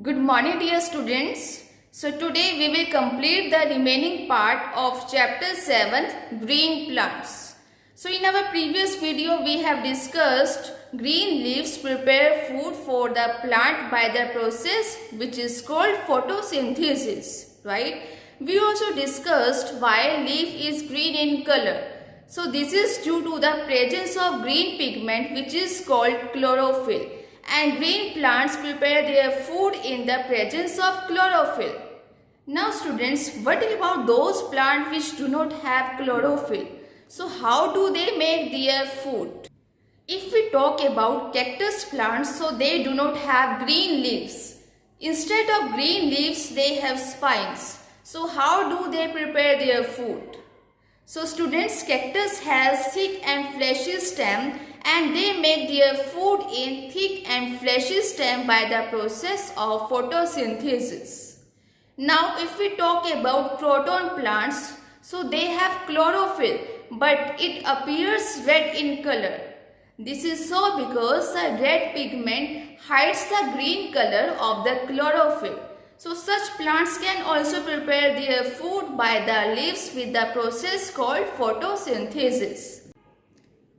Good morning dear students. So today we will complete the remaining part of chapter 7 green plants. So in our previous video we have discussed green leaves prepare food for the plant by the process which is called photosynthesis, right? We also discussed why leaf is green in color. So this is due to the presence of green pigment which is called chlorophyll. And green plants prepare their food in the presence of chlorophyll. Now students, what about those plants which do not have chlorophyll? So how do they make their food? If we talk about cactus plants, so they do not have green leaves. Instead of green leaves, they have spines. So how do they prepare their food? So students, cactus has thick and fleshy stem and they make their food in thick and fleshy stem by the process of photosynthesis. Now if we talk about croton plants, so they have chlorophyll but it appears red in color. This is so because the red pigment hides the green color of the chlorophyll. So such plants can also prepare their food by the leaves with the process called photosynthesis.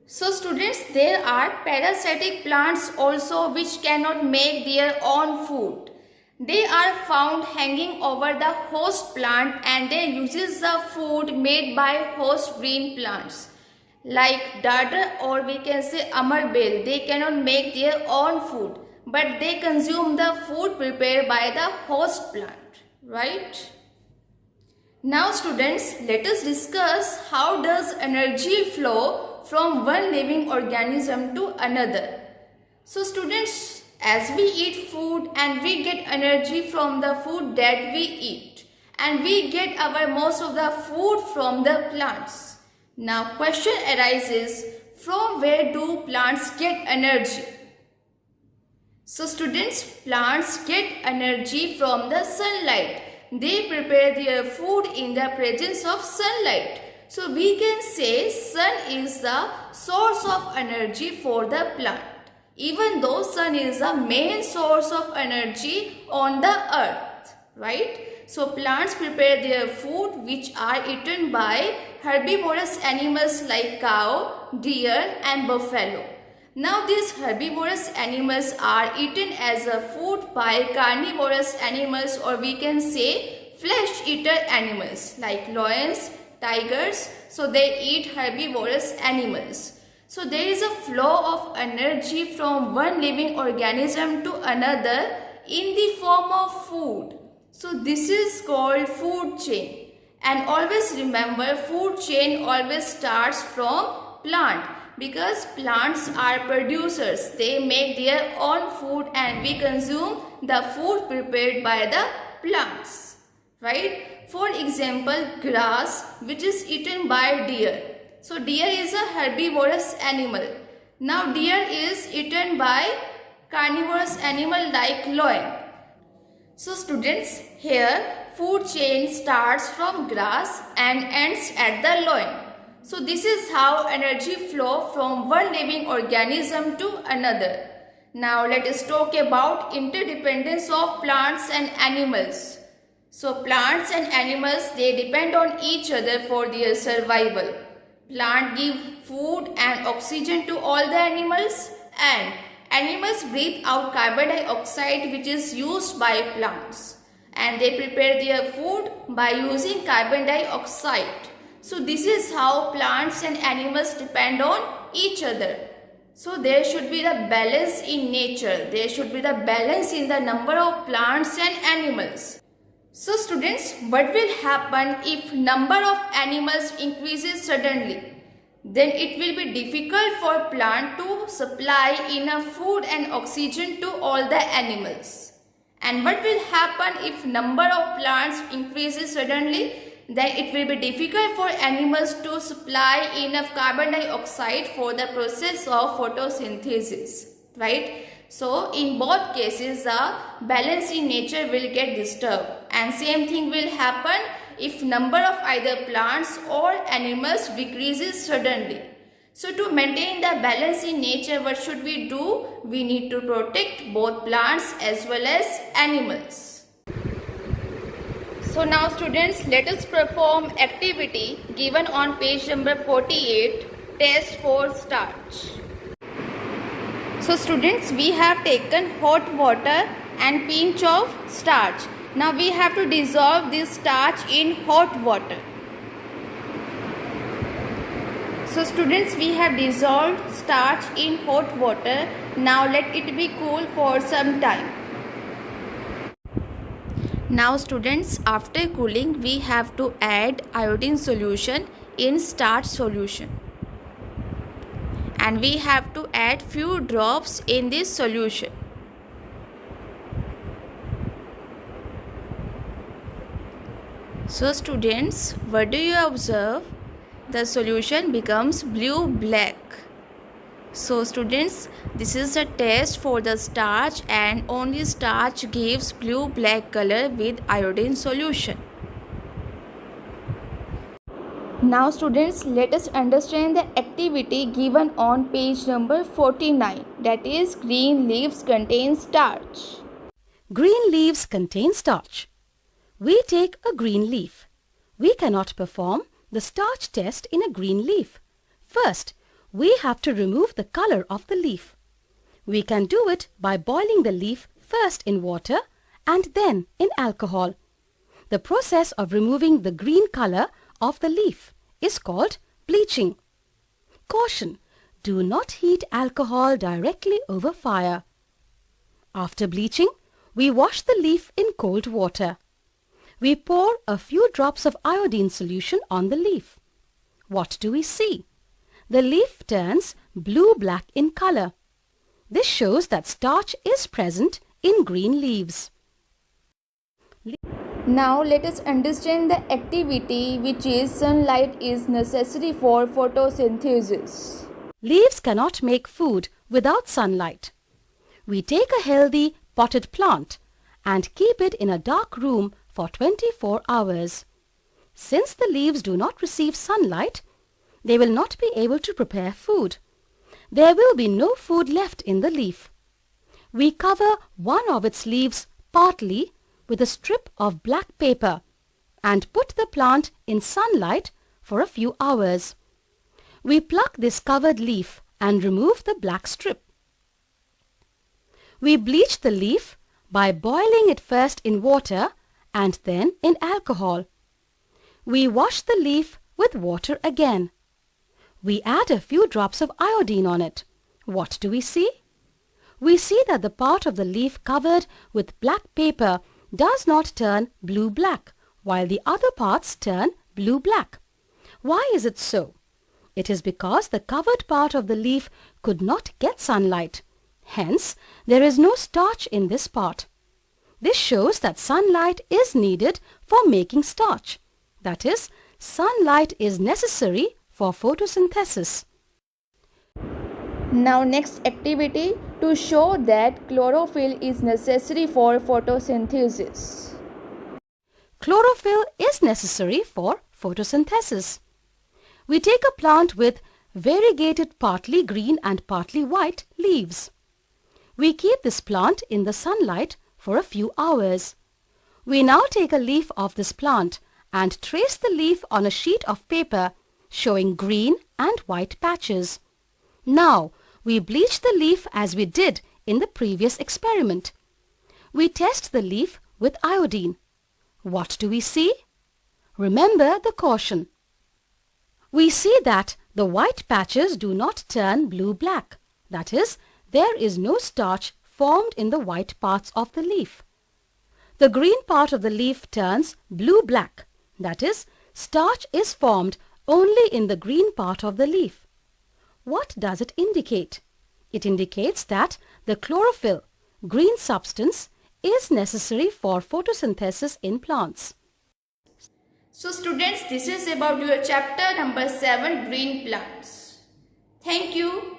So students, there are parasitic plants also which cannot make their own food. They are found hanging over the host plant and they uses the food made by host green plants. Like dodder or we can say amarbel, they cannot make their own food, but they consume the food prepared by the host plant, right? Now students, let us discuss how does energy flow from one living organism to another. So students, as we eat food and we get energy from the food that we eat, and we get our most of the food from the plants. Now question arises, from where do plants get energy? So students, plants get energy from the sunlight. They prepare their food in the presence of sunlight. So we can say sun is the source of energy for the plant. Even though sun is the main source of energy on the earth, right? So plants prepare their food which are eaten by herbivorous animals like cow, deer and buffalo. Now these herbivorous animals are eaten as a food by carnivorous animals, or we can say flesh eater animals like lions, tigers. So they eat herbivorous animals. So there is a flow of energy from one living organism to another in the form of food. So this is called food chain. And always remember, food chain always starts from plant, because plants are producers. They make their own food and we consume the food prepared by the plants, right? For example, grass which is eaten by deer. So deer is a herbivorous animal. Now deer is eaten by carnivorous animal like lion. So students, here food chain starts from grass and ends at the lion. So this is how energy flow from one living organism to another. Now let us talk about interdependence of plants and animals. So plants and animals, they depend on each other for their survival. Plants give food and oxygen to all the animals, and animals breathe out carbon dioxide which is used by plants, and they prepare their food by using carbon dioxide. So this is how plants and animals depend on each other. So there should be the balance in nature. There should be the balance in the number of plants and animals. So students, what will happen if number of animals increases suddenly? Then it will be difficult for plant to supply enough food and oxygen to all the animals. And what will happen if number of plants increases suddenly? Then it will be difficult for animals to supply enough carbon dioxide for the process of photosynthesis, right? So in both cases, the balance in nature will get disturbed, and same thing will happen if number of either plants or animals decreases suddenly. So to maintain the balance in nature, what should we do? We need to protect both plants as well as animals. So now students, let us perform activity given on page number 48, test for starch. So students, we have taken hot water and pinch of starch. Now we have to dissolve this starch in hot water. So students, we have dissolved starch in hot water. Now let it be cool for some time. Now students, after cooling, we have to add iodine solution in starch solution. And we have to add few drops in this solution. So students, what do you observe? The solution becomes blue-black. So students, this is a test for the starch, and only starch gives blue-black color with iodine solution. Now students, let us understand the activity given on page number 49, that is green leaves contain starch. Green leaves contain starch. We take a green leaf. We cannot perform the starch test in a green leaf. First, we have to remove the color of the leaf. We can do it by boiling the leaf first in water and then in alcohol. The process of removing the green color of the leaf is called bleaching. Caution: do not heat alcohol directly over fire. After bleaching, we wash the leaf in cold water. We pour a few drops of iodine solution on the leaf. What do we see? The leaf turns blue-black in color. This shows that starch is present in green leaves. Now let us understand the activity, which is sunlight is necessary for photosynthesis. Leaves cannot make food without sunlight. We take a healthy potted plant and keep it in a dark room for 24 hours. Since the leaves do not receive sunlight, they will not be able to prepare food. There will be no food left in the leaf. We cover one of its leaves partly with a strip of black paper and put the plant in sunlight for a few hours. We pluck this covered leaf and remove the black strip. We bleach the leaf by boiling it first in water and then in alcohol. We wash the leaf with water again. We add a few drops of iodine on it. What do we see? We see that the part of the leaf covered with black paper does not turn blue-black, while the other parts turn blue-black. Why is it so? It is because the covered part of the leaf could not get sunlight. Hence, there is no starch in this part. This shows that sunlight is needed for making starch. That is, sunlight is necessary for photosynthesis. Now next activity, to show that chlorophyll is necessary for photosynthesis. Chlorophyll is necessary for photosynthesis. We take a plant with variegated partly green and partly white leaves. We keep this plant in the sunlight for a few hours. We now take a leaf of this plant and trace the leaf on a sheet of paper showing green and white patches. Now, we bleach the leaf as we did in the previous experiment. We test the leaf with iodine. What do we see? Remember the caution. We see that the white patches do not turn blue-black. That is, there is no starch formed in the white parts of the leaf. The green part of the leaf turns blue-black. That is, starch is formed only in the green part of the leaf. What does it indicate? It indicates that the chlorophyll, green substance, is necessary for photosynthesis in plants. So students, this is about your chapter number 7, green plants. Thank you.